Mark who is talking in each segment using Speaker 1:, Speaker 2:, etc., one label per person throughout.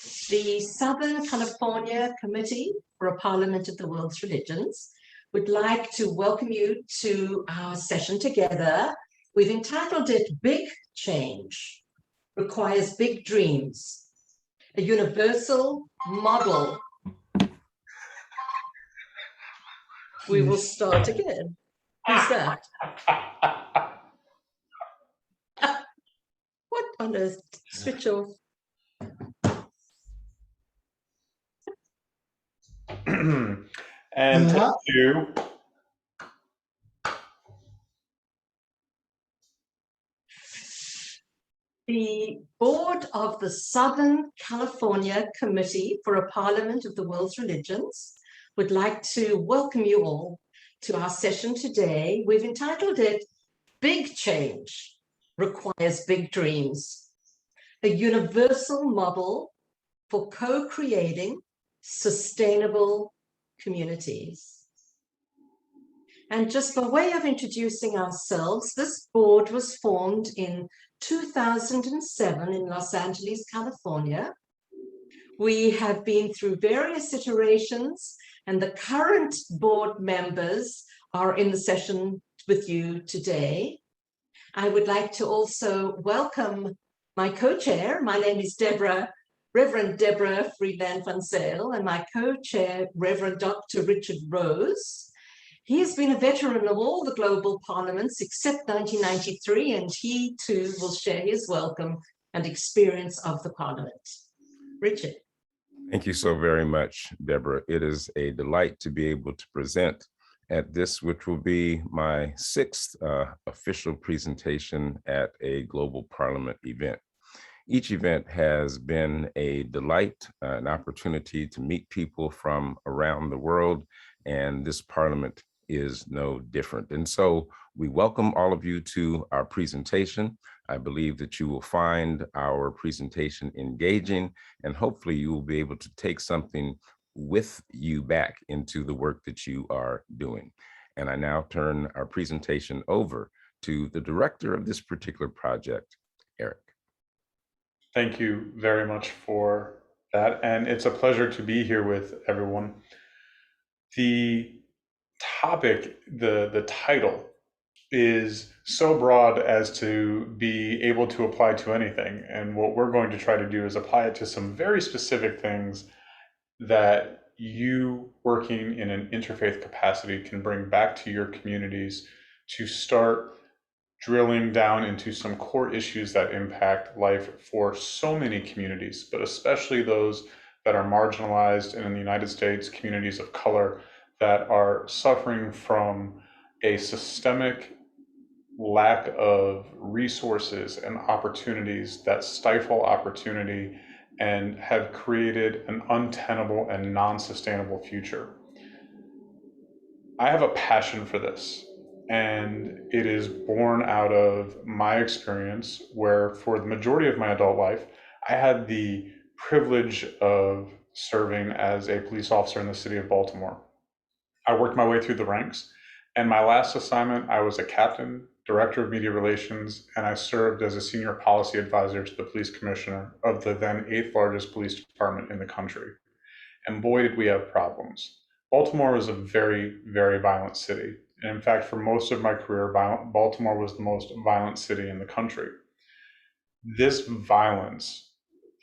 Speaker 1: The Southern California Committee for a Parliament of the World's Religions would like to welcome you to our session together. We've entitled it Big Change Requires Big Dreams, a universal model. We will start again. Who's that? What on earth? Switch off.
Speaker 2: And take two.
Speaker 1: The board of the Southern California Committee for a Parliament of the World's Religions would like to welcome you all to our session today. We've entitled it Big Change Requires Big Dreams, a universal model for co-creating sustainable communities. And just by way of introducing ourselves, this board was formed in 2007 in Los Angeles, California. We have been through various iterations, and the current board members are in the session with you today. I would like to also welcome my co-chair. My name is Reverend Deborah Friedland van Zyl, and my co-chair, Reverend Dr. Richard Rose. He has been a veteran of all the global parliaments except 1993, and he too will share his welcome and experience of the parliament. Richard.
Speaker 3: Thank you so very much, Deborah. It is a delight to be able to present at this, which will be my sixth official presentation at a global parliament event. Each event has been a delight, an opportunity to meet people from around the world, and this parliament is no different. And so we welcome all of you to our presentation. I believe that you will find our presentation engaging, and hopefully you will be able to take something with you back into the work that you are doing. And I now turn our presentation over to the director of this particular project, Eric.
Speaker 2: Thank you very much for that. And it's a pleasure to be here with everyone. The topic, the title, is so broad as to be able to apply to anything. And what we're going to try to do is apply it to some very specific things that you, working in an interfaith capacity, can bring back to your communities to start drilling down into some core issues that impact life for so many communities, but especially those that are marginalized, and in the United States, communities of color that are suffering from a systemic lack of resources and opportunities that stifle opportunity and have created an untenable and non-sustainable future. I have a passion for this, and it is born out of my experience where for the majority of my adult life, I had the privilege of serving as a police officer in the city of Baltimore. I worked my way through the ranks, and my last assignment, I was a captain, director of media relations, and I served as a senior policy advisor to the police commissioner of the then 8th largest police department in the country. And boy, did we have problems. Baltimore was a very, very violent city. And in fact, for most of my career, Baltimore was the most violent city in the country. This violence,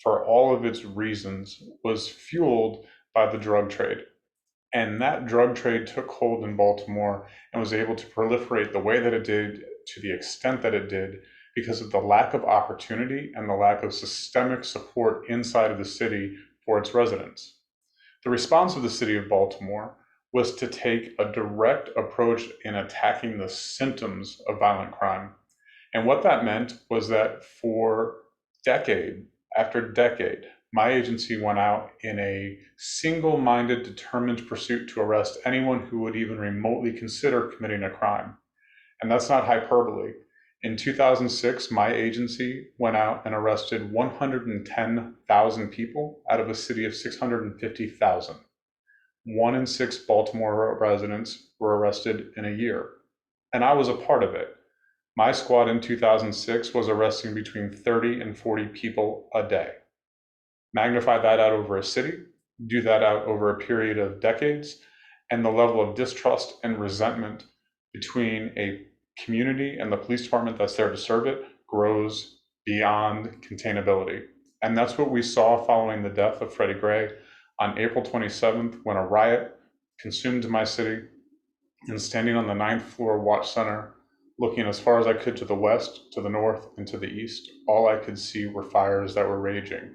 Speaker 2: for all of its reasons, was fueled by the drug trade. And that drug trade took hold in Baltimore and was able to proliferate the way that it did, to the extent that it did, because of the lack of opportunity and the lack of systemic support inside of the city for its residents. The response of the city of Baltimore was to take a direct approach in attacking the symptoms of violent crime. And what that meant was that for decade after decade, my agency went out in a single-minded, determined pursuit to arrest anyone who would even remotely consider committing a crime. And that's not hyperbole. In 2006, my agency went out and arrested 110,000 people out of a city of 650,000. 1 in 6 Baltimore residents were arrested in a year, and I was a part of it. My squad in 2006 was arresting between 30 and 40 people a day. Magnify that out over a city, do that out over a period of decades, and the level of distrust and resentment between a community and the police department that's there to serve it grows beyond containability. And that's what we saw following the death of Freddie Gray on April 27th, when a riot consumed my city. And standing on the 9th floor watch center, looking as far as I could to the west, to the north, and to the east, all I could see were fires that were raging.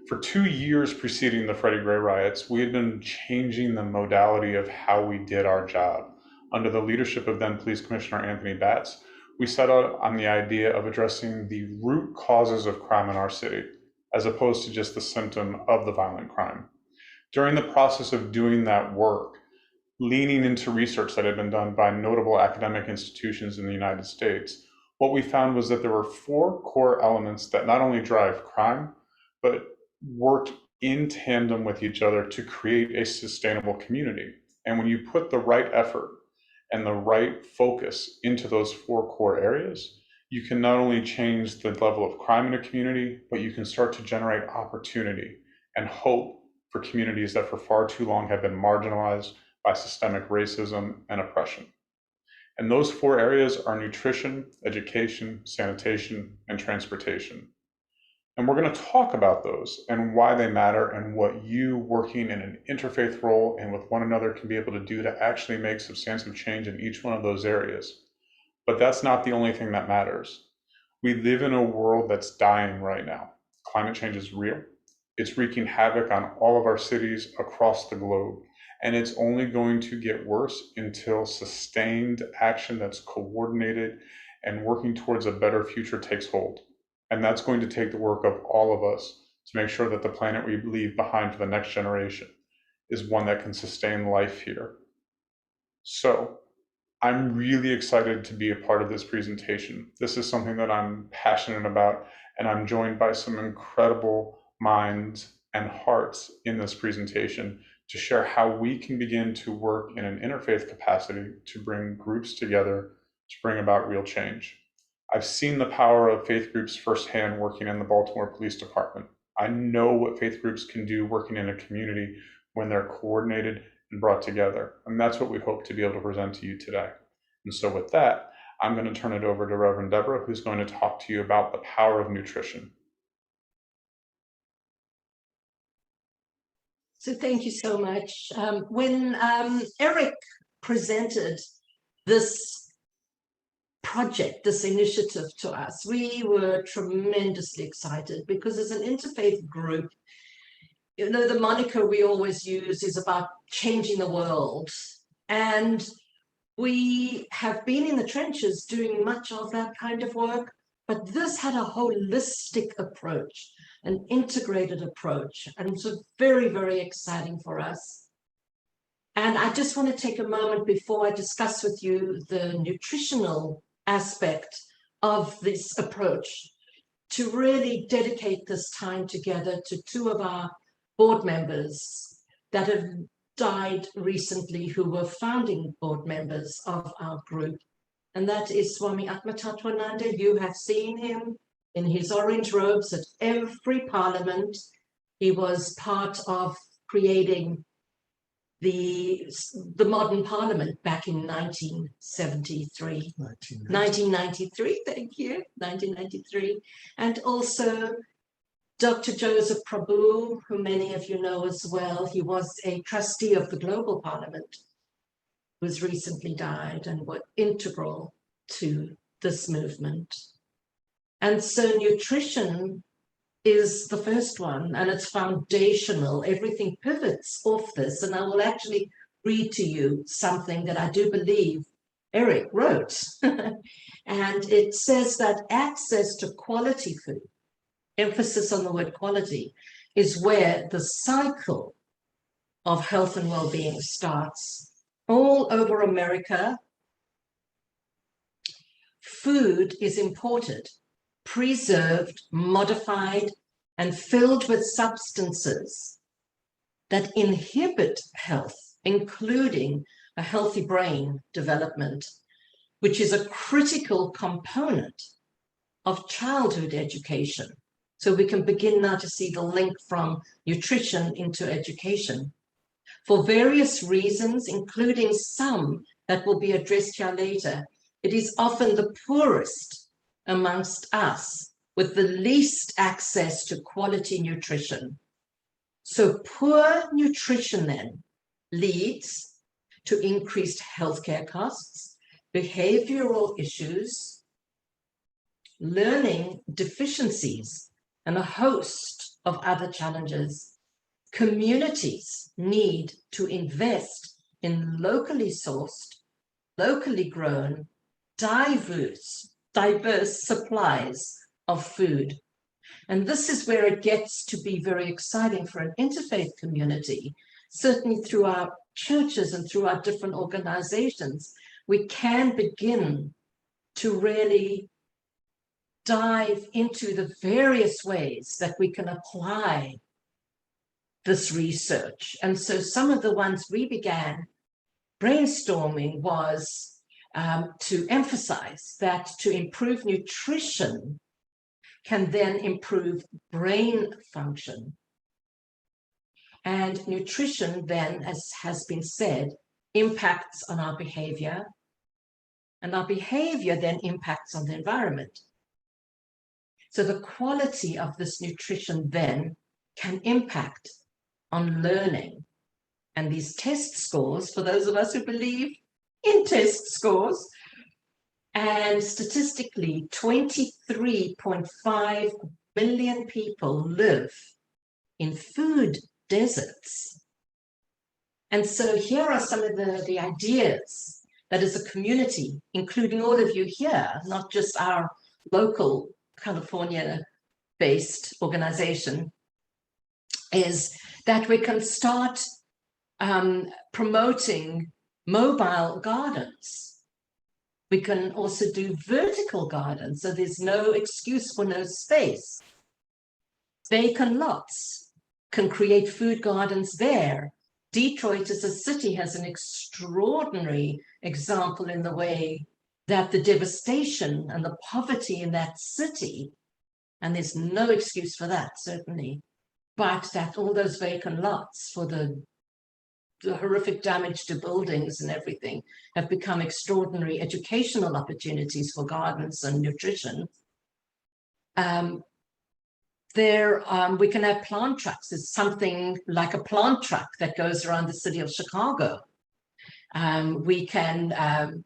Speaker 2: For 2 years preceding the Freddie Gray riots, we had been changing the modality of how we did our job. Under the leadership of then Police Commissioner Anthony Batts, we set out on the idea of addressing the root causes of crime in our city, as opposed to just the symptom of the violent crime. During the process of doing that work, leaning into research that had been done by notable academic institutions in the United States, what we found was that there were 4 core elements that not only drive crime, but work in tandem with each other to create a sustainable community. And when you put the right effort and the right focus into those 4 core areas, you can not only change the level of crime in a community, but you can start to generate opportunity and hope for communities that for far too long have been marginalized by systemic racism and oppression. And those 4 areas are nutrition, education, sanitation, and transportation. And we're going to talk about those and why they matter and what you working in an interfaith role and with one another can be able to do to actually make substantive change in each one of those areas. But that's not the only thing that matters. We live in a world that's dying right now. Climate change is real. It's wreaking havoc on all of our cities across the globe. And it's only going to get worse until sustained action that's coordinated and working towards a better future takes hold. And that's going to take the work of all of us to make sure that the planet we leave behind for the next generation is one that can sustain life here. So I'm really excited to be a part of this presentation. This is something that I'm passionate about, and I'm joined by some incredible minds and hearts in this presentation to share how we can begin to work in an interfaith capacity to bring groups together to bring about real change. I've seen the power of faith groups firsthand working in the Baltimore Police Department. I know what faith groups can do working in a community when they're coordinated and brought together. And that's what we hope to be able to present to you today. And so with that, I'm going to turn it over to Reverend Deborah, who's going to talk to you about the power of nutrition.
Speaker 1: So thank you so much. When Eric presented this project, this initiative to us, we were tremendously excited because as an interfaith group, you know, the moniker we always use is about changing the world. And we have been in the trenches doing much of that kind of work, but this had a holistic approach, an integrated approach, and it was very, very exciting for us. And I just want to take a moment before I discuss with you the nutritional aspect of this approach to really dedicate this time together to 2 of our board members that have died recently, who were founding board members of our group. And that is Swami Atmatatwananda. You have seen him in his orange robes at every parliament. He was part of creating the modern parliament back in 1973. 1993, thank you, 1993. And also Dr. Joseph Prabhu, who many of you know as well. He was a trustee of the Global Parliament, who's recently died and were integral to this movement. And so nutrition is the first one, and it's foundational. Everything pivots off this, and I will actually read to you something that I do believe Eric wrote. And it says that access to quality food, emphasis on the word quality, is where the cycle of health and well-being starts. All over America, food is imported, preserved, modified, and filled with substances that inhibit health, including a healthy brain development, which is a critical component of childhood education So we can begin now to see the link from nutrition into education. For various reasons, including some that will be addressed here later, it is often the poorest amongst us with the least access to quality nutrition. So poor nutrition then leads to increased healthcare costs, behavioral issues, learning deficiencies, and a host of other challenges. Communities need to invest in locally sourced, locally grown, diverse supplies of food. And this is where it gets to be very exciting for an interfaith community. Certainly through our churches and through our different organizations, we can begin to really dive into the various ways that we can apply this research. And so some of the ones we began brainstorming was to emphasize that to improve nutrition can then improve brain function. And nutrition then, as has been said, impacts on our behavior, and our behavior then impacts on the environment. So the quality of this nutrition then can impact on learning. And these test scores, for those of us who believe in test scores, and statistically 23.5 billion people live in food deserts. And so here are some of the ideas that as a community, including all of you here, not just our local California-based organization, is that we can start promoting mobile gardens. We can also do vertical gardens, so there's no excuse for no space. Vacant lots can create food gardens there. Detroit as a city has an extraordinary example in the way that the devastation and the poverty in that city, and there's no excuse for that, certainly, but that all those vacant lots for the horrific damage to buildings and everything have become extraordinary educational opportunities for gardens and nutrition. We can have plant trucks. It's something like a plant truck that goes around the city of Chicago. We can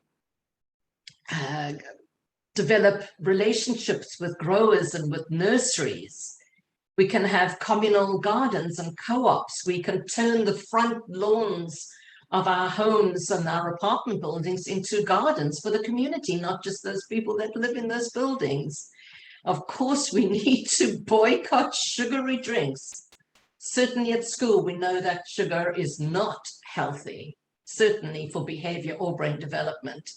Speaker 1: develop relationships with growers and with nurseries. We can have communal gardens and co-ops. We can turn the front lawns of our homes and our apartment buildings into gardens for the community, not just those people that live in those buildings. Of course, we need to boycott sugary drinks. Certainly at school, we know that sugar is not healthy, certainly for behavior or brain development.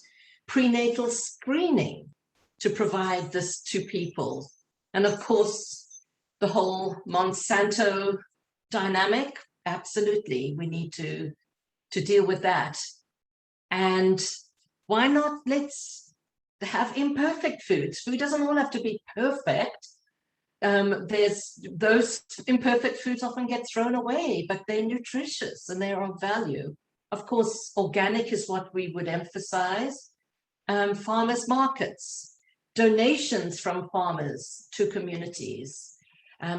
Speaker 1: Prenatal screening to provide this to people. And of course, the whole Monsanto dynamic, absolutely, we need to deal with that. And why not let's have imperfect foods? Food doesn't all have to be perfect. There's those imperfect foods often get thrown away, but they're nutritious and they're of value. Of course, organic is what we would emphasize. Farmers markets, donations from farmers to communities.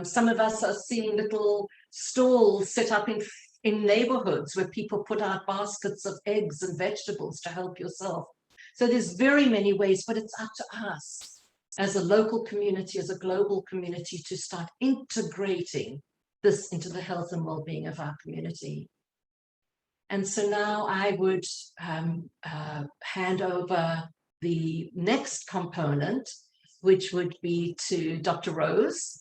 Speaker 1: Some of us are seeing little stalls set up in neighborhoods where people put out baskets of eggs and vegetables to help yourself. So there's very many ways, but it's up to us as a local community, as a global community, to start integrating this into the health and well-being of our community. And so now I would hand over the next component, which would be to Dr. Rose.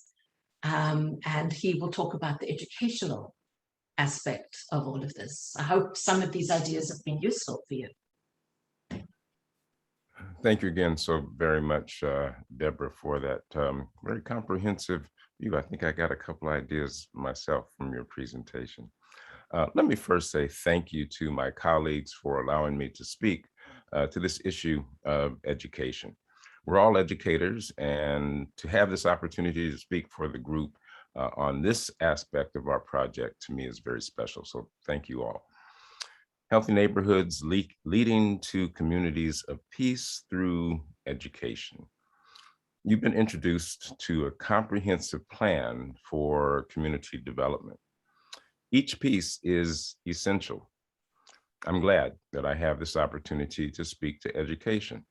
Speaker 1: And he will talk about the educational aspect of all of this. I hope some of these ideas have been useful for you.
Speaker 3: Thank you again so very much, Deborah, for that very comprehensive view. I think I got a couple ideas myself from your presentation. Let me first say thank you to my colleagues for allowing me to speak to this issue of education. We're all educators, and to have this opportunity to speak for the group on this aspect of our project, to me, is very special. So thank you all. Healthy neighborhoods leading to communities of peace through education. You've been introduced to a comprehensive plan for community development. Each piece is essential. I'm glad that I have this opportunity to speak to education.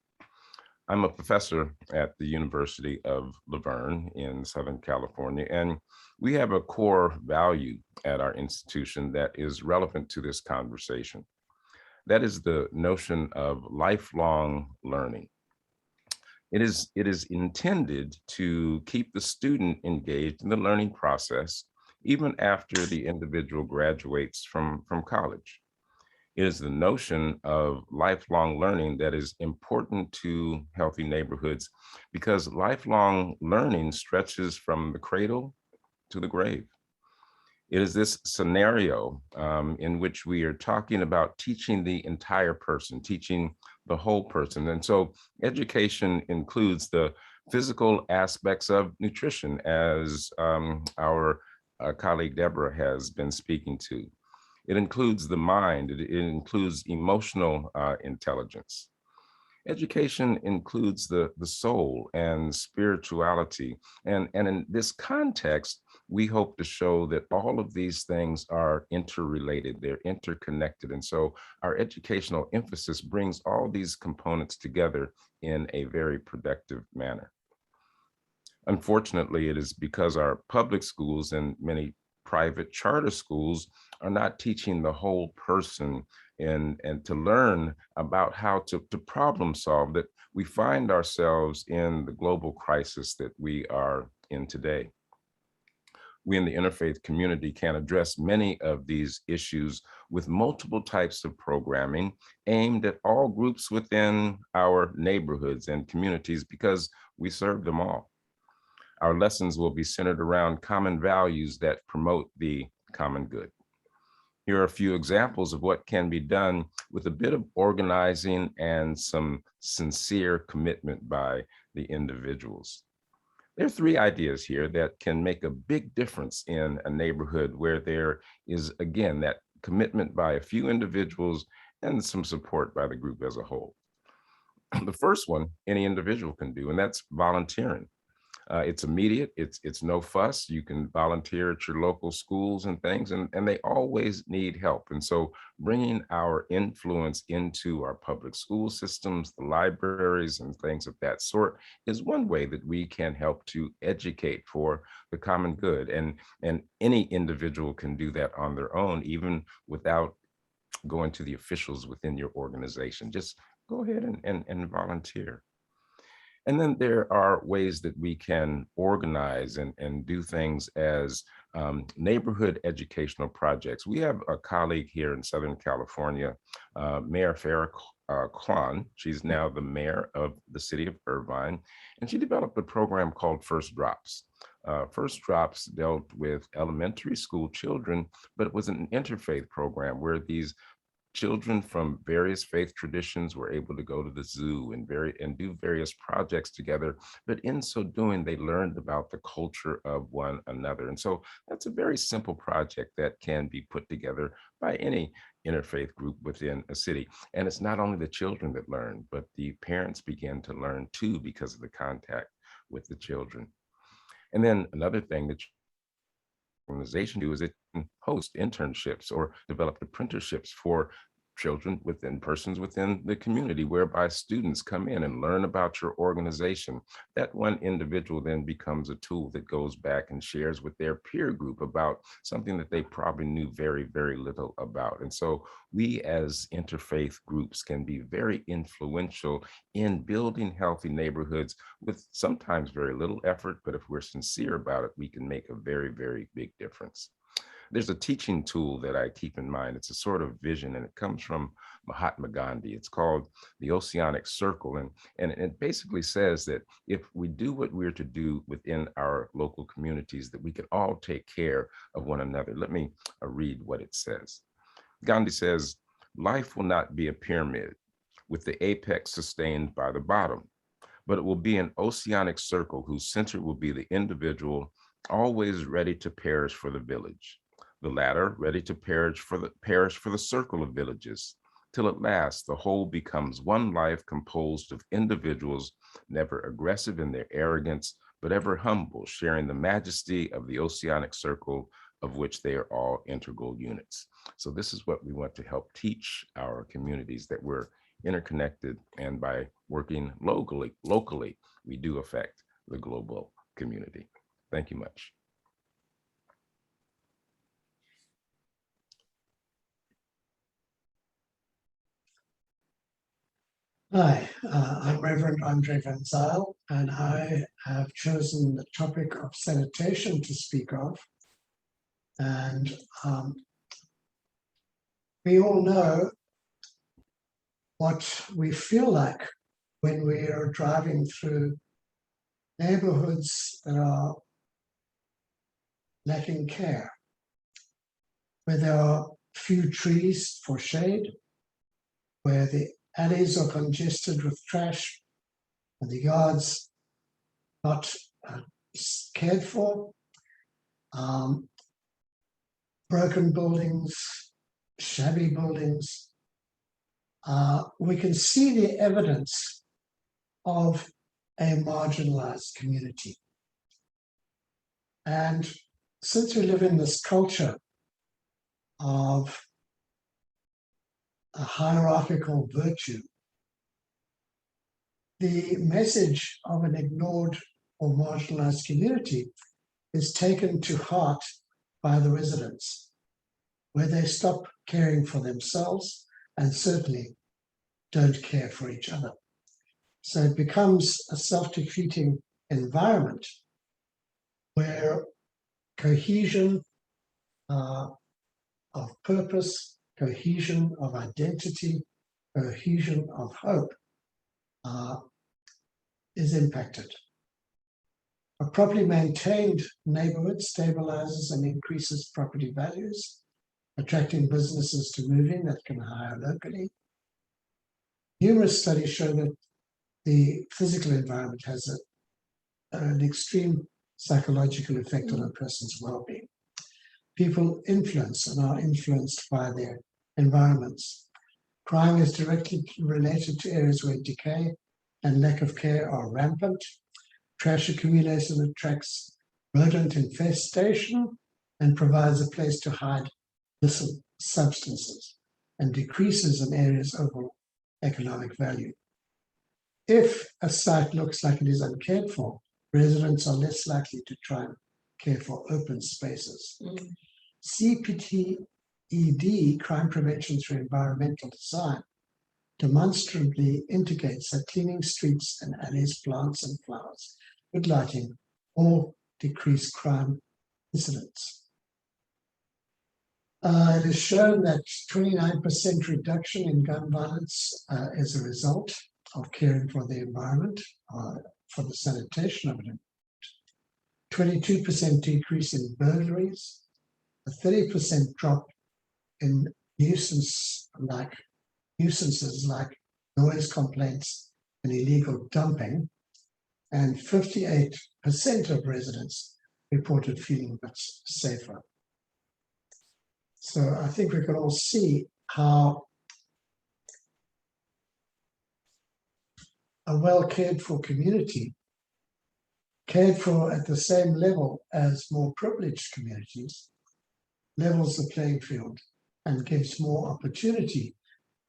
Speaker 3: I'm a professor at the University of Laverne in Southern California, and we have a core value at our institution that is relevant to this conversation. That is the notion of lifelong learning. It is intended to keep the student engaged in the learning process even after the individual graduates from college. It is the notion of lifelong learning that is important to healthy neighborhoods because lifelong learning stretches from the cradle to the grave. It is this scenario in which we are talking about teaching the entire person, teaching the whole person. And so education includes the physical aspects of nutrition, as our colleague Deborah has been speaking to. It includes the mind, it includes emotional intelligence. Education includes the soul and spirituality. And in this context, we hope to show that all of these things are interrelated, they're interconnected. And so our educational emphasis brings all these components together in a very productive manner. Unfortunately, it is because our public schools and many private charter schools are not teaching the whole person and to learn about how to problem solve that we find ourselves in the global crisis that we are in today. We in the interfaith community can address many of these issues with multiple types of programming aimed at all groups within our neighborhoods and communities because we serve them all. Our lessons will be centered around common values that promote the common good. Here are a few examples of what can be done with a bit of organizing and some sincere commitment by the individuals. There are three ideas here that can make a big difference in a neighborhood where there is, again, that commitment by a few individuals and some support by the group as a whole. The first one any individual can do, and that's volunteering. It's immediate, it's no fuss. You can volunteer at your local schools and things, and they always need help. And so bringing our influence into our public school systems, the libraries and things of that sort is one way that we can help to educate for the common good. And any individual can do that on their own, even without going to the officials within your organization. Just go ahead and volunteer. And then there are ways that we can organize and do things as neighborhood educational projects. We have a colleague here in Southern California, Mayor Farrah Kwan. She's now the mayor of the city of Irvine, and she developed a program called First Drops. First Drops dealt with elementary school children, but it was an interfaith program where these children from various faith traditions were able to go to the zoo and do various projects together. But in so doing, they learned about the culture of one another. And so that's a very simple project that can be put together by any interfaith group within a city. And it's not only the children that learn, but the parents begin to learn too because of the contact with the children. And then another thing that organization do is it can host internships or develop apprenticeships for children within persons within the community, whereby students come in and learn about your organization. That one individual then becomes a tool that goes back and shares with their peer group about something that they probably knew very, very little about. And so we as interfaith groups can be very influential in building healthy neighborhoods with sometimes very little effort, but if we're sincere about it, we can make a very, very big difference. There's a teaching tool that I keep in mind. It's a sort of vision, and it comes from Mahatma Gandhi. It's called the Oceanic Circle. And it basically says that if we do what we're to do within our local communities, that we can all take care of one another. Let me read what it says. Gandhi says, life will not be a pyramid with the apex sustained by the bottom, but it will be an oceanic circle whose center will be the individual, always ready to perish for the village, the latter ready to perish for the circle of villages, till at last the whole becomes one life composed of individuals never aggressive in their arrogance, but ever humble, sharing the majesty of the oceanic circle of which they are all integral units. So this is what we want to help teach our communities, that we're interconnected, and by working locally, we do affect the global community. Thank you much.
Speaker 4: Hi, I'm Reverend Andre Van Zyl, and I have chosen the topic of sanitation to speak of. And we all know what we feel like when we are driving through neighborhoods that are lacking care, where there are few trees for shade, where the alleys are congested with trash, and the yards not cared for, broken buildings, shabby buildings. We can see the evidence of a marginalized community. And since we live in this culture of a hierarchical virtue, the message of an ignored or marginalized community is taken to heart by the residents, where they stop caring for themselves and certainly don't care for each other. So it becomes a self-defeating environment where cohesion of purpose, cohesion of identity, cohesion of hope is impacted. A properly maintained neighborhood stabilizes and increases property values, attracting businesses to move in that can hire locally. Numerous studies show that the physical environment has an extreme psychological effect on a person's well-being. People influence and are influenced by their environments. Crime is directly related to areas where decay and lack of care are rampant. Trash accumulation attracts rodent infestation and provides a place to hide illicit substances and decreases an area's overall economic value. If a site looks like it is uncared for, residents are less likely to try and care for open spaces. CPTED, crime prevention through environmental design, demonstrably indicates that cleaning streets and alleys, plants and flowers, good lighting, all decrease crime incidents. It is shown that 29% reduction in gun violence is a result of caring for the environment, for the sanitation of it. 22% decrease in burglaries, a 30% drop in nuisances like noise complaints and illegal dumping, and 58% of residents reported feeling much safer. So I think we can all see how a well cared for community, cared for at the same level as more privileged communities, levels the playing field and gives more opportunity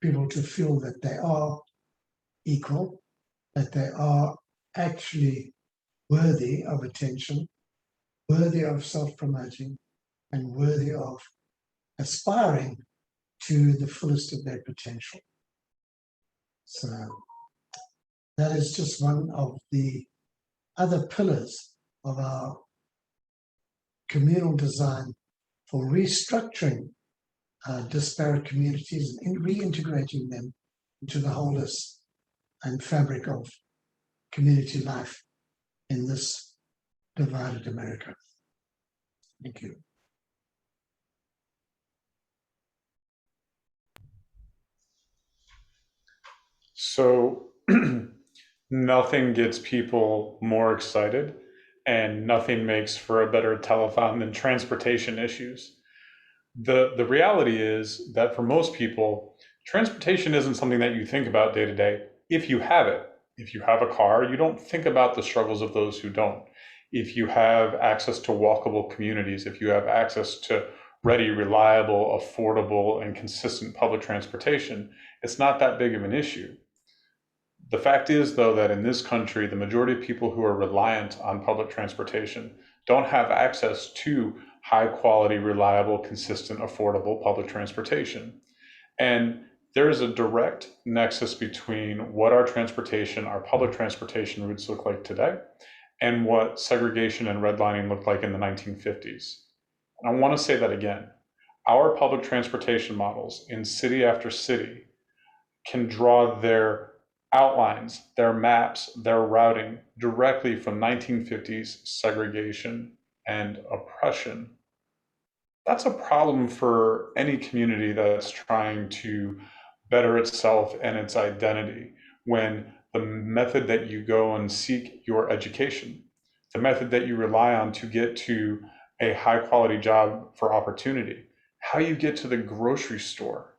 Speaker 4: for people to feel that they are equal, that they are actually worthy of attention, worthy of self-promoting, and worthy of aspiring to the fullest of their potential. So that is just one of the other pillars of our communal design for restructuring disparate communities and reintegrating them into the wholeness and fabric of community life in this divided America. Thank you.
Speaker 2: So Nothing gets people more excited, and nothing makes for a better telethon than transportation issues. The reality is that for most people, transportation isn't something that you think about day to day if you have it. If you have a car, you don't think about the struggles of those who don't. If you have access to walkable communities, if you have access to ready, reliable, affordable, and consistent public transportation, it's not that big of an issue. The fact is, though, that in this country, the majority of people who are reliant on public transportation don't have access to high quality, reliable, consistent, affordable public transportation. And there is a direct nexus between what our public transportation routes look like today and what segregation and redlining looked like in the 1950s. And I want to say that again. Our public transportation models in city after city can draw their outlines, their maps, their routing directly from 1950s segregation and oppression. That's a problem for any community that's trying to better itself and its identity, when the method that you go and seek your education, the method that you rely on to get to a high quality job for opportunity, how you get to the grocery store,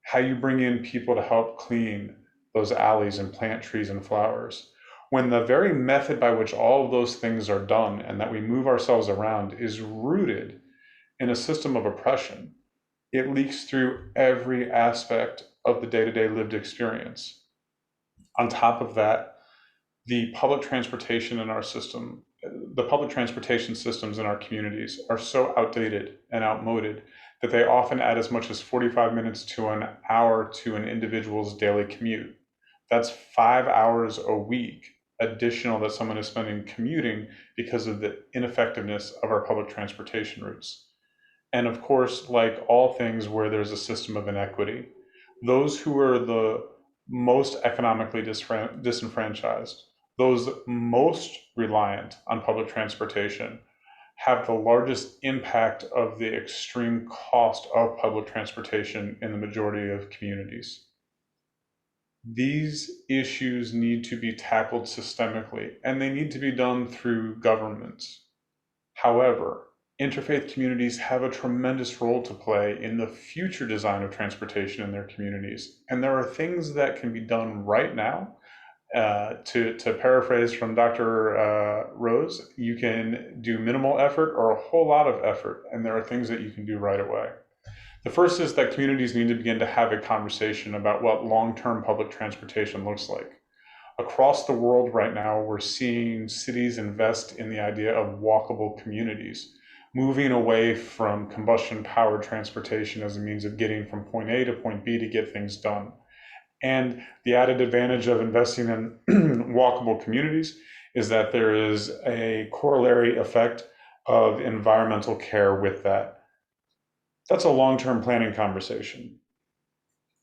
Speaker 2: how you bring in people to help clean those alleys and plant trees and flowers, when the very method by which all of those things are done and that we move ourselves around is rooted in a system of oppression, it leaks through every aspect of the day-to-day lived experience. On top of that, the public transportation in our system, the public transportation systems in our communities are so outdated and outmoded that they often add as much as 45 minutes to an hour to an individual's daily commute. That's 5 hours a week additional that someone is spending commuting because of the ineffectiveness of our public transportation routes. And of course, like all things where there's a system of inequity, those who are the most economically disenfranchised, those most reliant on public transportation, have the largest impact of the extreme cost of public transportation in the majority of communities. These issues need to be tackled systemically, and they need to be done through governments. However, interfaith communities have a tremendous role to play in the future design of transportation in their communities. And there are things that can be done right now. To paraphrase from Dr. Rose, you can do minimal effort or a whole lot of effort, and there are things that you can do right away. The first is that communities need to begin to have a conversation about what long-term public transportation looks like. Across the world right now, we're seeing cities invest in the idea of walkable communities, moving away from combustion-powered transportation as a means of getting from point A to point B to get things done. And the added advantage of investing in walkable communities is that there is a corollary effect of environmental care with that. That's a long-term planning conversation.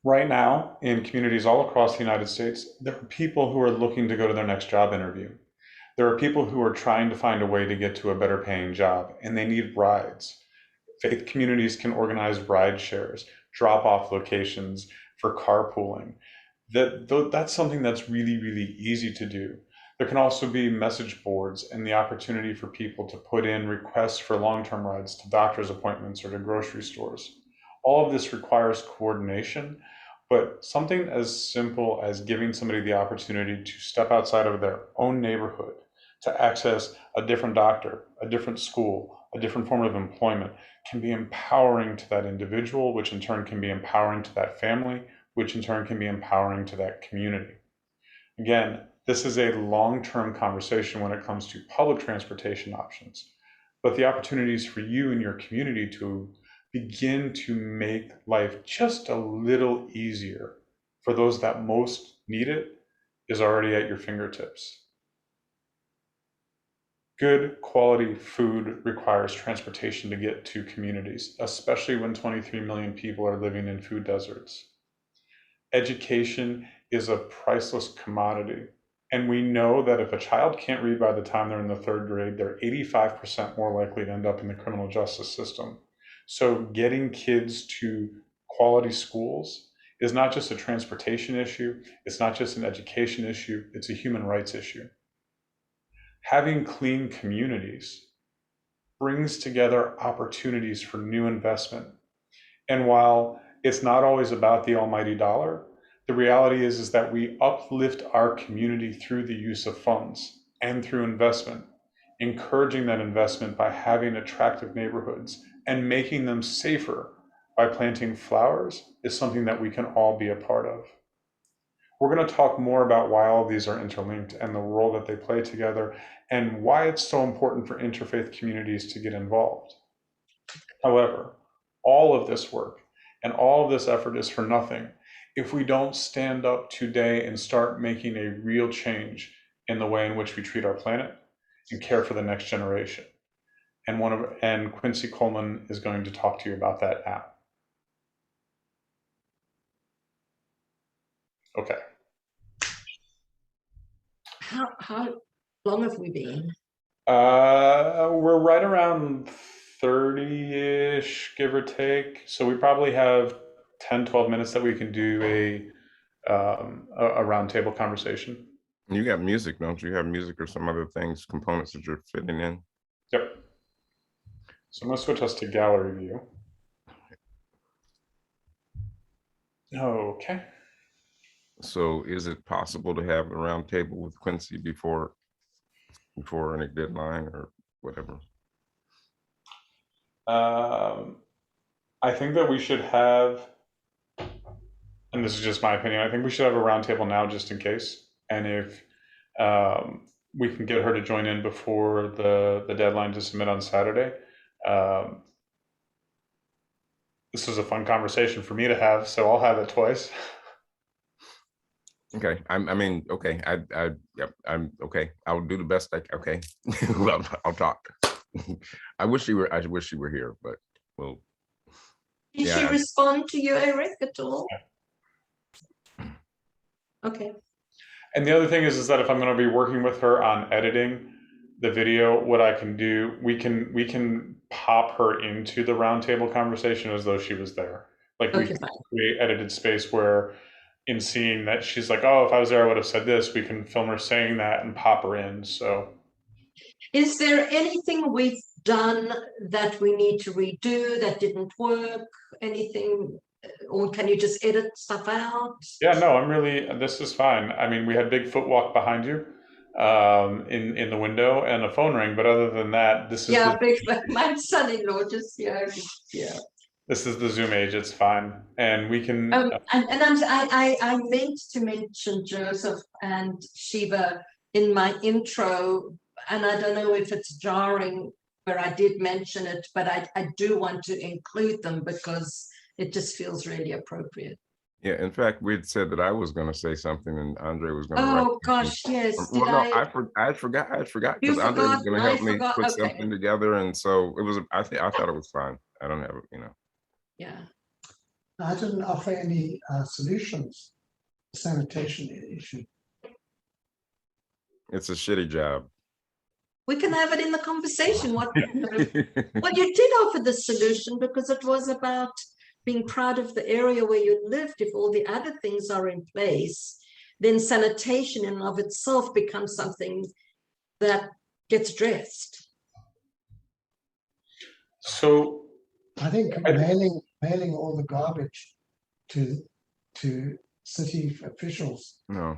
Speaker 2: Right now, in communities all across the United States, there are people who are looking to go to their next job interview. There are people who are trying to find a way to get to a better paying job, and they need rides. Faith communities can organize ride shares, drop-off locations for carpooling. That's something that's really, really easy to do. There can also be message boards and the opportunity for people to put in requests for long-term rides to doctor's appointments or to grocery stores. All of this requires coordination, but something as simple as giving somebody the opportunity to step outside of their own neighborhood to access a different doctor, a different school, a different form of employment can be empowering to that individual, which in turn can be empowering to that family, which in turn can be empowering to that community. Again, this is a long-term conversation when it comes to public transportation options, but the opportunities for you and your community to begin to make life just a little easier for those that most need it is already at your fingertips. Good quality food requires transportation to get to communities, especially when 23 million people are living in food deserts. Education is a priceless commodity. And we know that if a child can't read by the time they're in the 3rd grade, they're 85% more likely to end up in the criminal justice system. So getting kids to quality schools is not just a transportation issue, it's not just an education issue, it's a human rights issue. Having clean communities brings together opportunities for new investment. And while it's not always about the almighty dollar, the reality is that we uplift our community through the use of funds and through investment, encouraging that investment by having attractive neighborhoods and making them safer by planting flowers is something that we can all be a part of. We're going to talk more about why all of these are interlinked and the role that they play together and why it's so important for interfaith communities to get involved. However, all of this work and all of this effort is for nothing if we don't stand up today and start making a real change in the way in which we treat our planet and care for the next generation. And Quincy Coleman is going to talk to you about that now. Okay.
Speaker 1: How long have we been?
Speaker 2: We're right around 30-ish, give or take. So we probably have 10, 12 minutes that we can do a roundtable conversation.
Speaker 3: You got music, don't you? You have music or some other things, components that you're fitting in?
Speaker 2: Yep. So I'm going to switch us to gallery view. Okay.
Speaker 3: So is it possible to have a roundtable with Quincy before any deadline or whatever?
Speaker 2: I think that we should have, and this is just my opinion, I think we should have a roundtable now just in case. And if we can get her to join in before the deadline to submit on Saturday. This was a fun conversation for me to have, so I'll have it twice.
Speaker 3: Okay, okay. I'm okay. I'll do the best I can. Okay, well, I'll talk. I wish you were here, but well.
Speaker 1: Did she respond to you, Eric, at all?
Speaker 2: Yeah.
Speaker 1: Okay.
Speaker 2: And the other thing is that if I'm going to be working with her on editing the video, what I can do, we can pop her into the roundtable conversation as though she was there. Like we create edited space where, in seeing that she's like, oh, if I was there, I would have said this. We can film her saying that and pop her in. So,
Speaker 1: is there anything we've done that we need to redo that didn't work? Anything, or can you just edit stuff out?
Speaker 2: Yeah, no, this is fine. I mean, we had big foot walk behind you in the window and a phone ring, but other than that, this is
Speaker 1: my son-in-law just yeah.
Speaker 2: This is the Zoom age. It's fine, and we can.
Speaker 1: I meant to mention Joseph and Shiva in my intro, and I don't know if it's jarring where I did mention it, but I do want to include them because it just feels really appropriate.
Speaker 3: Yeah, in fact, we'd said that I was going to say something and Andre was going to.
Speaker 1: Oh gosh, yes.
Speaker 3: Well, no, I forgot because Andre was going to help me put something together, and so it was. I thought it was fine. I don't have it,
Speaker 1: Yeah.
Speaker 4: I didn't offer any solutions to the sanitation issue.
Speaker 3: It's a shitty job.
Speaker 1: We can have it in the conversation. Well, you did offer the solution because it was about being proud of the area where you lived. If all the other things are in place, then sanitation in and of itself becomes something that gets addressed.
Speaker 2: So
Speaker 4: I think mailing all the garbage to city officials.
Speaker 3: No.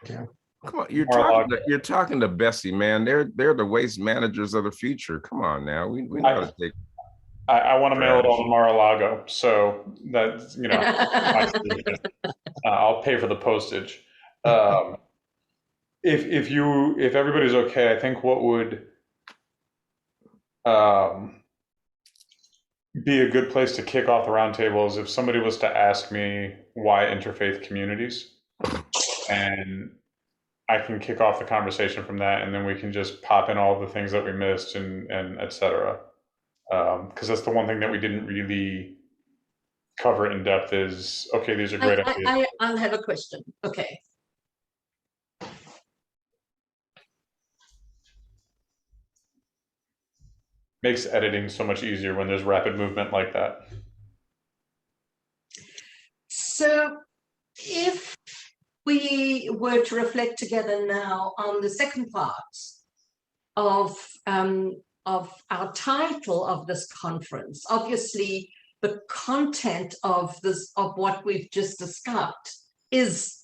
Speaker 4: Yeah.
Speaker 3: Come on, you're talking to Bessie, man. They're the waste managers of the future. Come on now. We know how to take.
Speaker 2: I want to mail it all to Mar-a-Lago, so that's I'll pay for the postage. If everybody's okay, I think what would be a good place to kick off the roundtable is if somebody was to ask me why interfaith communities, and I can kick off the conversation from that, and then we can just pop in all the things that we missed and et cetera. Because that's the one thing that we didn't really cover in depth is, okay, these are great ideas.
Speaker 1: I'll have a question. Okay.
Speaker 2: Makes editing so much easier when there's rapid movement like that.
Speaker 1: So if we were to reflect together now on the second part of our title of this conference, obviously the content of what we've just discussed is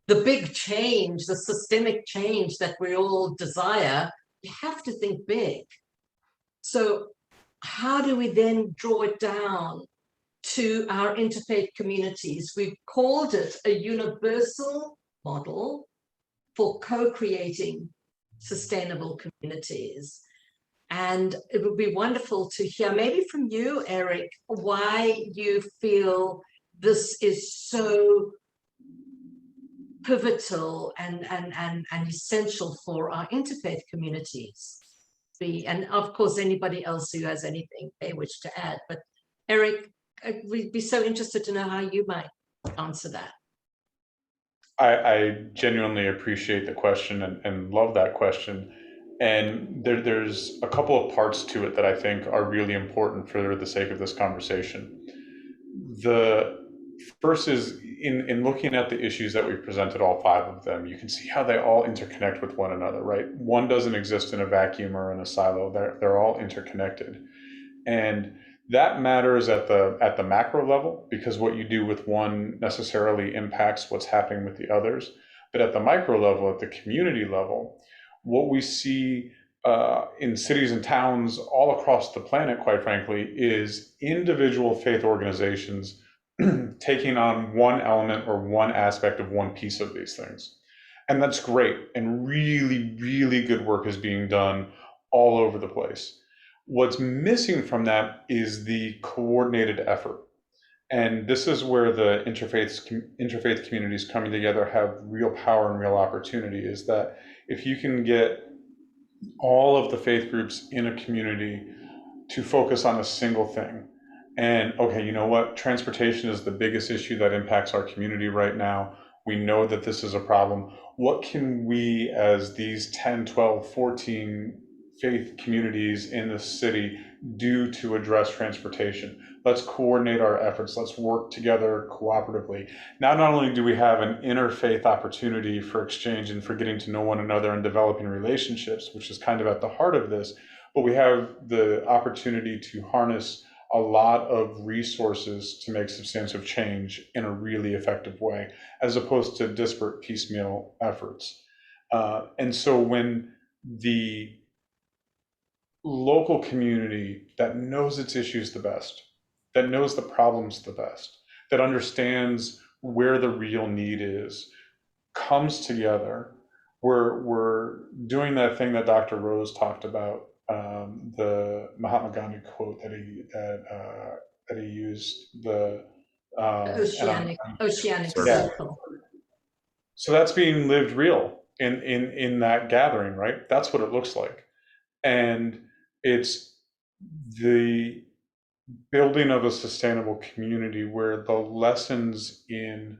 Speaker 1: the big change, the systemic change that we all desire. You have to think big. So how do we then draw it down to our interfaith communities? We've called it a universal model for co-creating sustainable communities. And it would be wonderful to hear maybe from you, Eric, why you feel this is so pivotal and essential for our interfaith communities. And of course, anybody else who has anything they wish to add. But Eric, we'd be so interested to know how you might answer that.
Speaker 2: I genuinely appreciate the question and love that question. And there's a couple of parts to it that I think are really important for the sake of this conversation. The first is in looking at the issues that we've presented, all 5 of them, you can see how they all interconnect with one another, right? One doesn't exist in a vacuum or in a silo. They're all interconnected. And that matters at the macro level, because what you do with one necessarily impacts what's happening with the others. But at the micro level, at the community level, what we see in cities and towns all across the planet, quite frankly, is individual faith organizations taking on one element or one aspect of one piece of these things. And that's great. And really, really good work is being done all over the place. What's missing from that is the coordinated effort. And this is where the interfaith communities coming together have real power and real opportunity, is that if you can get all of the faith groups in a community to focus on a single thing, and okay, you know what, transportation is the biggest issue that impacts our community right now. We know that this is a problem. What can we, as these 10, 12, 14 faith communities in the city, do to address transportation? Let's coordinate our efforts. Let's work together cooperatively. Now, not only do we have an interfaith opportunity for exchange and for getting to know one another and developing relationships, which is kind of at the heart of this, but we have the opportunity to harness a lot of resources to make substantive change in a really effective way, as opposed to disparate piecemeal efforts. And so when the local community that knows its issues the best, that knows the problems the best, that understands where the real need is, comes together, we're doing that thing that Dr. Rose talked about, the Mahatma Gandhi quote that he used, the
Speaker 1: Oceanic
Speaker 3: Circle.
Speaker 1: Circle.
Speaker 2: So that's being lived real in that gathering, right? That's what it looks like. And it's the building of a sustainable community where the lessons in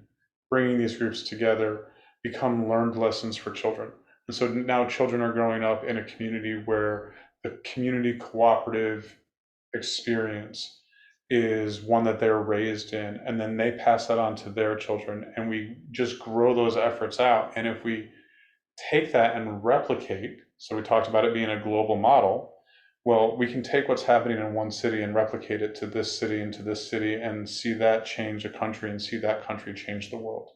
Speaker 2: bringing these groups together become learned lessons for children. And so now children are growing up in a community where the community cooperative experience is one that they're raised in, and then they pass that on to their children, and we just grow those efforts out. And if we take that and replicate, so we talked about it being a global model, well, we can take what's happening in one city and replicate it to this city and to this city, and see that change a country and see that country change the world.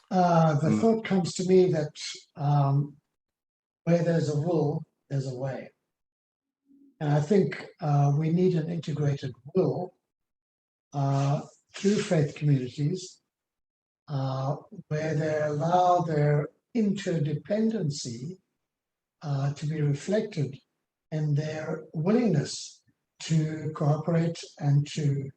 Speaker 4: The thought comes to me that where there's a will, there's a way. And I think we need an integrated will through faith communities where they allow their interdependency to be reflected in their willingness to cooperate and to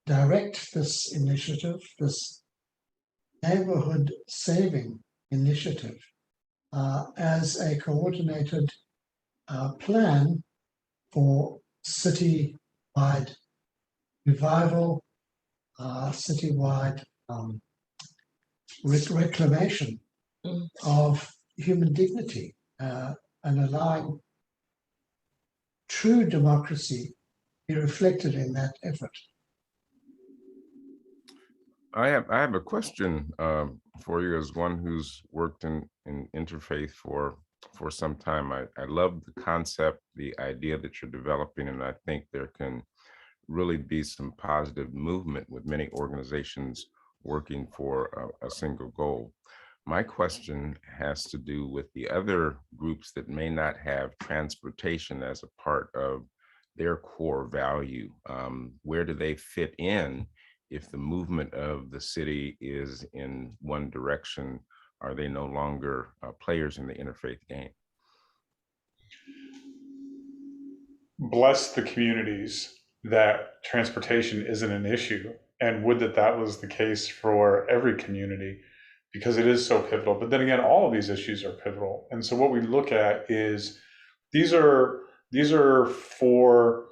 Speaker 4: direct this initiative, this neighborhood saving initiative, as a coordinated plan for city-wide revival, city-wide reclamation of human dignity, and allowing true democracy be reflected in that effort?
Speaker 3: I have a question for you as one who's worked in interfaith for some time. I love the concept, the idea that you're developing, and I think there can really be some positive movement with many organizations working for a single goal. My question has to do with the other groups that may not have transportation as a part of their core value. Where do they fit in if the movement of the city is in one direction? Are they no longer players in the interfaith game?
Speaker 2: Bless the communities that transportation isn't an issue, and would that was the case for every community, because it is so pivotal. But then again, all of these issues are pivotal, and so what we look at is these are for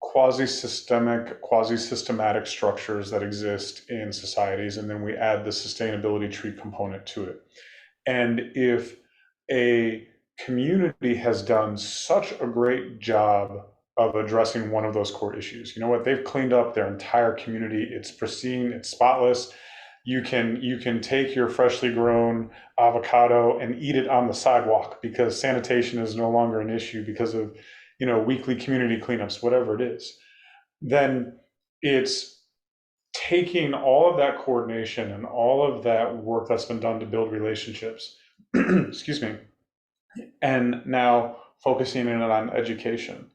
Speaker 2: quasi-systematic structures that exist in societies, and then we add the sustainability tree component to it. And if a community has done such a great job of addressing one of those core issues, you know what, they've cleaned up their entire community, it's pristine, it's spotless. You can take your freshly grown avocado and eat it on the sidewalk because sanitation is no longer an issue because of, you know, weekly community cleanups, whatever it is. Then it's taking all of that coordination and all of that work that's been done to build relationships, excuse me, and now focusing in on education,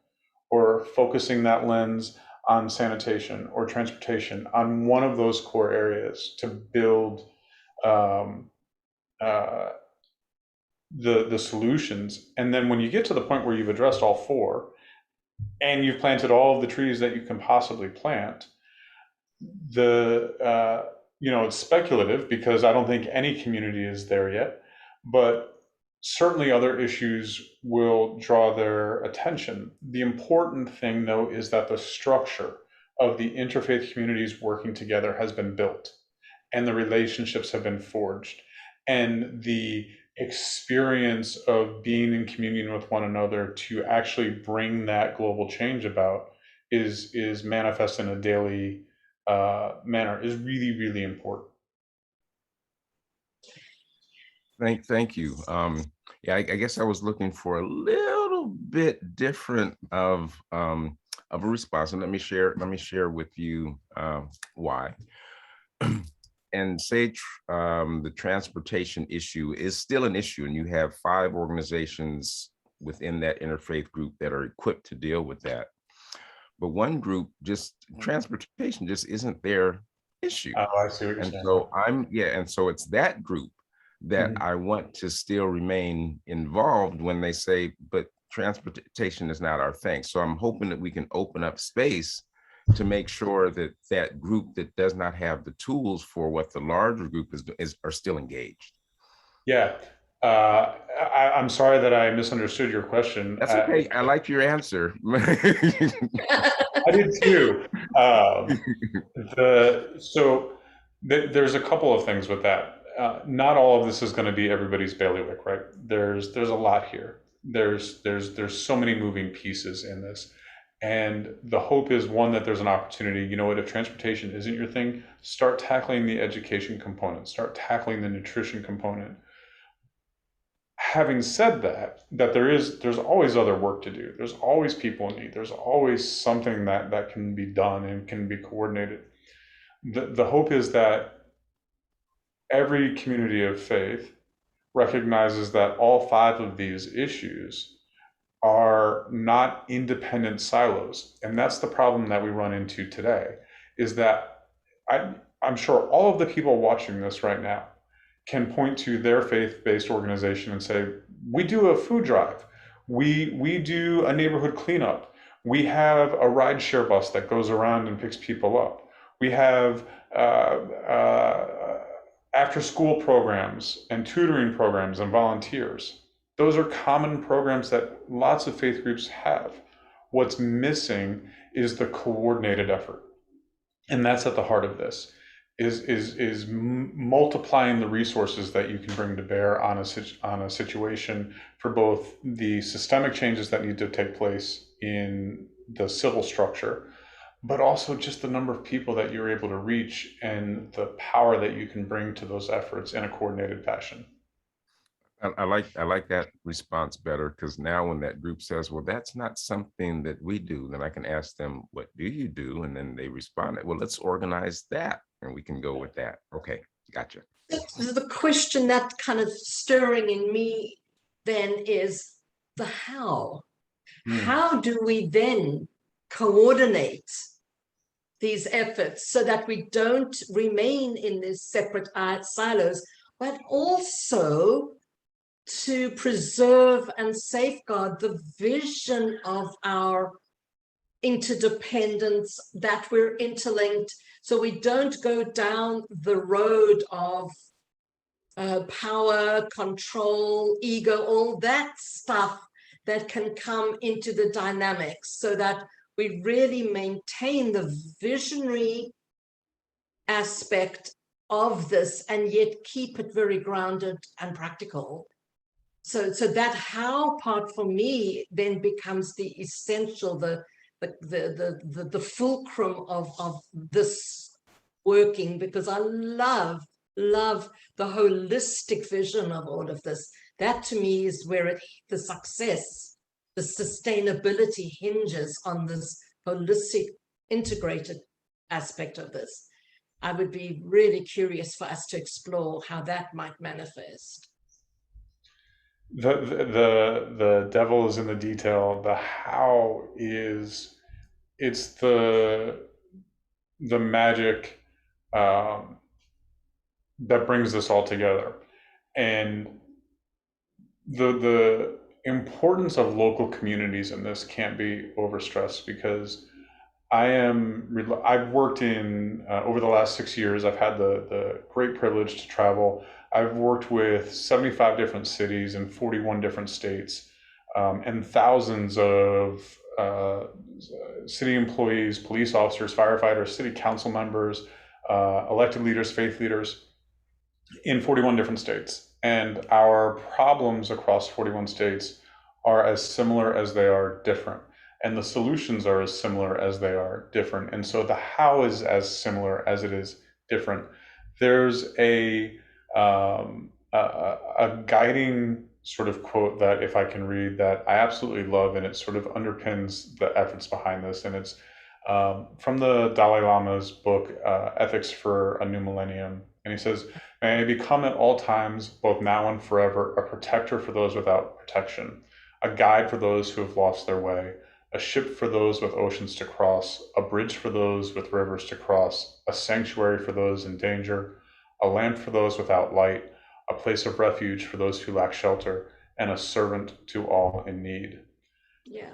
Speaker 2: or focusing that lens on sanitation or transportation, on one of those core areas to build the solutions. And then when you get to the point where you've addressed all four and you've planted all of the trees that you can possibly plant, it's speculative because I don't think any community is there yet, but certainly other issues will draw their attention. The important thing, though, is that the structure of the interfaith communities working together has been built, and the relationships have been forged, and the experience of being in communion with one another to actually bring that global change about is manifest in a daily manner is really, really important.
Speaker 3: Thank you. Yeah, I guess I was looking for a little bit different of a response, and let me share with you why. And say the transportation issue is still an issue, and you have 5 organizations within that interfaith group that are equipped to deal with that. But one group, just transportation just isn't their issue.
Speaker 2: Oh, I see what you're saying.
Speaker 3: So and so it's that group that I want to still remain involved when they say, but transportation is not our thing. So I'm hoping that we can open up space to make sure that that group that does not have the tools for what the larger group is are still engaged.
Speaker 2: Yeah. I'm sorry that I misunderstood your question.
Speaker 3: That's okay. I like your answer.
Speaker 2: I did too. There's a couple of things with that. Not all of this is going to be everybody's bailiwick, right? There's a lot here. There's so many moving pieces in this. And the hope is, one, that there's an opportunity. You know what, if transportation isn't your thing, start tackling the education component, start tackling the nutrition component. Having said that there's always other work to do. There's always people in need. There's always something that can be done and can be coordinated. The hope is that every community of faith recognizes that all 5 of these issues are not independent silos. And that's the problem that we run into today, is that I'm sure all of the people watching this right now can point to their faith-based organization and say, we do a food drive, we do a neighborhood cleanup, we have a rideshare bus that goes around and picks people up, we have after-school programs and tutoring programs and volunteers. Those are common programs that lots of faith groups have. What's missing is the coordinated effort. And that's at the heart of this. is multiplying the resources that you can bring to bear on a situation for both the systemic changes that need to take place in the civil structure, but also just the number of people that you're able to reach and the power that you can bring to those efforts in a coordinated fashion.
Speaker 3: I like that response better, because now when that group says, well, that's not something that we do, then I can ask them, what do you do? And then they respond, well, let's organize that, and we can go with that. Okay, gotcha.
Speaker 1: The question that kind of stirring in me then is the how. How do we then coordinate these efforts so that we don't remain in these separate silos, but also to preserve and safeguard the vision of our interdependence, that we're interlinked, so we don't go down the road of power, control, ego, all that stuff that can come into the dynamics, so that we really maintain the visionary aspect of this and yet keep it very grounded and practical. So that how part for me then becomes the essential, the fulcrum of this working, because I love the holistic vision of all of this. That to me is where the success, the sustainability hinges on this holistic, integrated aspect of this. I would be really curious for us to explore how that might manifest.
Speaker 2: The devil is in the detail. The how is, it's the magic that brings this all together. And the importance of local communities in this can't be overstressed, because I've worked in, over the last 6 years, I've had the great privilege to travel. I've worked with 75 different cities in 41 different states, and thousands of city employees, police officers, firefighters, city council members, elected leaders, faith leaders in 41 different states. And our problems across 41 states are as similar as they are different. And the solutions are as similar as they are different. And so the how is as similar as it is different. There's a guiding sort of quote that, if I can read, that I absolutely love, and it sort of underpins the efforts behind this. And it's from the Dalai Lama's book, Ethics for a New Millennium. And he says, "May I become at all times, both now and forever, a protector for those without protection, a guide for those who have lost their way, a ship for those with oceans to cross, a bridge for those with rivers to cross, a sanctuary for those in danger, a lamp for those without light, a place of refuge for those who lack shelter, and a servant to all in need."
Speaker 1: Yeah.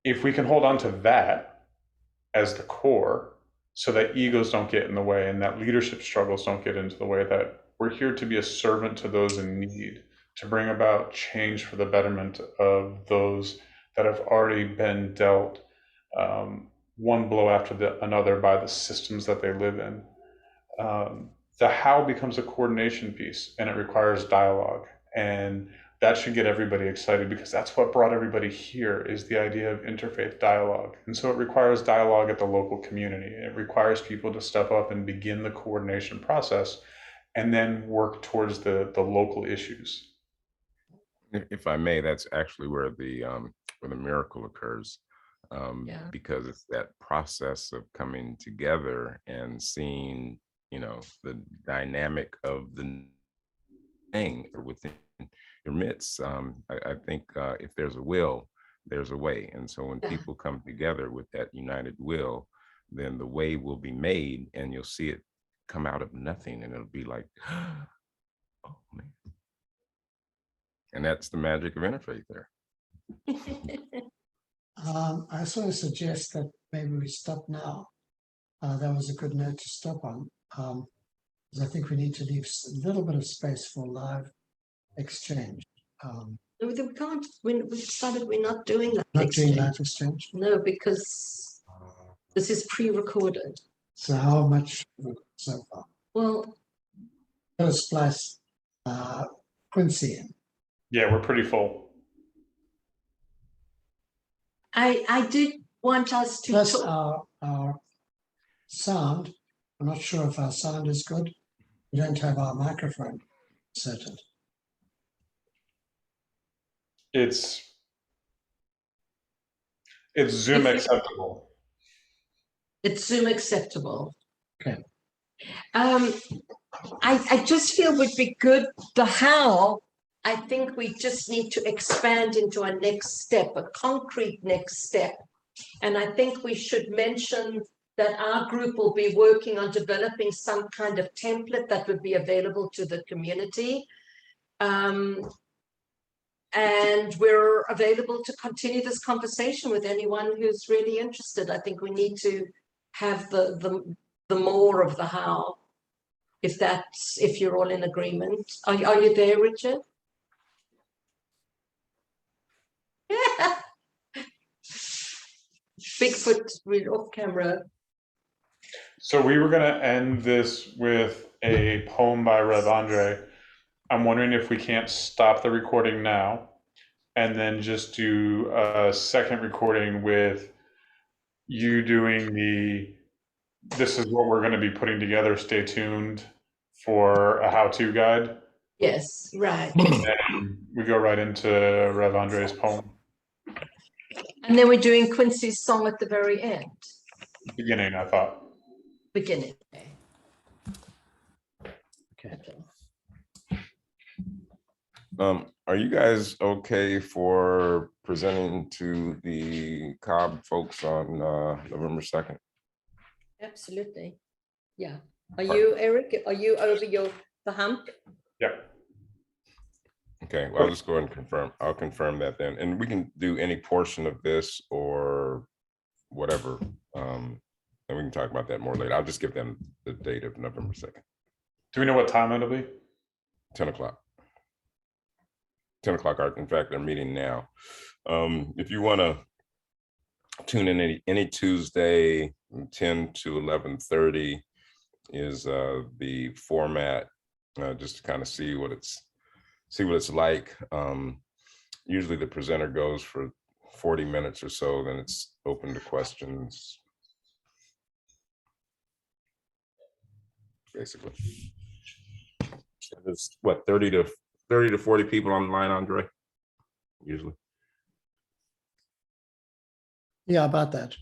Speaker 2: If we can hold on to that as the core, so that egos don't get in the way and that leadership struggles don't get into the way, that we're here to be a servant to those in need, to bring about change for the betterment of those that have already been dealt one blow after another by the systems that they live in. The how becomes a coordination piece, and it requires dialogue. And that should get everybody excited, because that's what brought everybody here, is the idea of interfaith dialogue. And so it requires dialogue at the local community. It requires people to step up and begin the coordination process, and then work towards the local issues.
Speaker 3: If I may, that's actually where the miracle occurs, because it's that process of coming together and seeing, the dynamic of the thing within your midst. I think if there's a will, there's a way. And so when people come together with that united will, then the way will be made, and you'll see it come out of nothing, and it'll be like, oh man. And that's the magic of interfaith there.
Speaker 4: I sort of suggest that maybe we stop now. That was a good note to stop on. Because I think we need to leave a little bit of space for live exchange.
Speaker 1: No, we can't. We decided we're not doing that.
Speaker 4: Not doing live exchange?
Speaker 1: No, because this is pre-recorded.
Speaker 4: So how much so far.
Speaker 1: Well,
Speaker 4: Let's splice Quincy in.
Speaker 2: Yeah, we're pretty full.
Speaker 1: I did want us to
Speaker 4: Plus
Speaker 1: talk.
Speaker 4: our sound. I'm not sure if our sound is good. We don't have our microphone inserted.
Speaker 2: It's Zoom acceptable.
Speaker 1: It's Zoom acceptable.
Speaker 4: Okay.
Speaker 1: I just feel would be good. The how, I think we just need to expand into a next step, a concrete next step. And I think we should mention that our group will be working on developing some kind of template that would be available to the community. And we're available to continue this conversation with anyone who's really interested. I think we need to have the more of the how, if you're all in agreement. Are you there, Richard? Yeah. Bigfoot, we're off camera.
Speaker 2: So we were going to end this with a poem by Rev Andre. I'm wondering if we can't stop the recording now and then just do a second recording with you doing this is what we're going to be putting together. Stay tuned for a how-to guide.
Speaker 1: Yes, right.
Speaker 2: And we go right into Rev Andre's poem.
Speaker 1: And then we're doing Quincy's song at the very end.
Speaker 2: Beginning, I thought.
Speaker 1: Beginning.
Speaker 4: Okay.
Speaker 3: Are you guys okay for presenting to the Cobb folks on November 2nd?
Speaker 1: Absolutely. Yeah. Are you, Eric? Are you over the hump?
Speaker 2: Yep.
Speaker 3: Okay, well, I'll just go ahead and confirm. I'll confirm that then. And we can do any portion of this or whatever. And we can talk about that more later. I'll just give them the date of November 2nd.
Speaker 2: Do we know what time it'll be?
Speaker 3: 10 o'clock. 10 o'clock. In fact, they're meeting now. If you want to tune in any Tuesday, 10 to 11:30 is the format, just to kind of see what it's like. Usually the presenter goes for 40 minutes or so, then it's open to questions. Basically. There's what, 30 to 40 people online, Andre? Usually.
Speaker 4: Yeah, about that.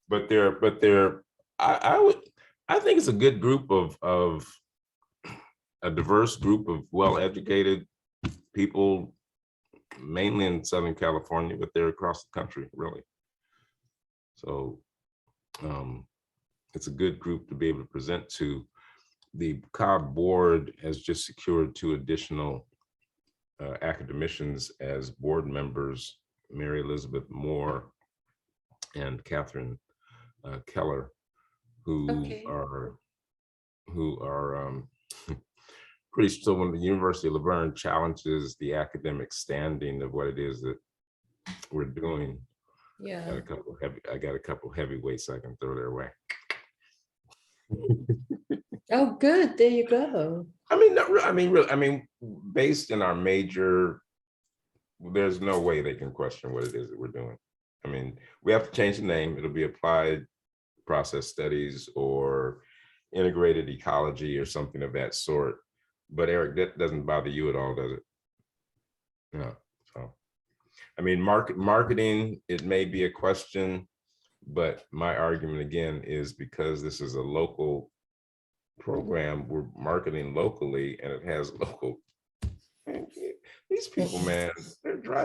Speaker 3: But I think it's a good group of a diverse group of well-educated people, mainly in Southern California, but they're across the country, really. So it's a good group to be able to present to. The Cobb board has just secured 2 additional academicians as board members, Mary Elizabeth Moore and Catherine Keller, who are pretty still. When the University of Laverne challenges the academic standing of what it is that we're doing,
Speaker 1: Yeah.
Speaker 3: I got a couple heavyweights I can throw their way.
Speaker 1: Oh, good. There you go.
Speaker 3: I mean, based in our major, there's no way they can question what it is that we're doing. I mean, we have to change the name. It'll be applied process studies or integrated ecology or something of that sort. But Eric, that doesn't bother you at all, does it? No. So, I mean, marketing, it may be a question, but my argument again is because this is a local program, we're marketing locally and it has local. These people, man,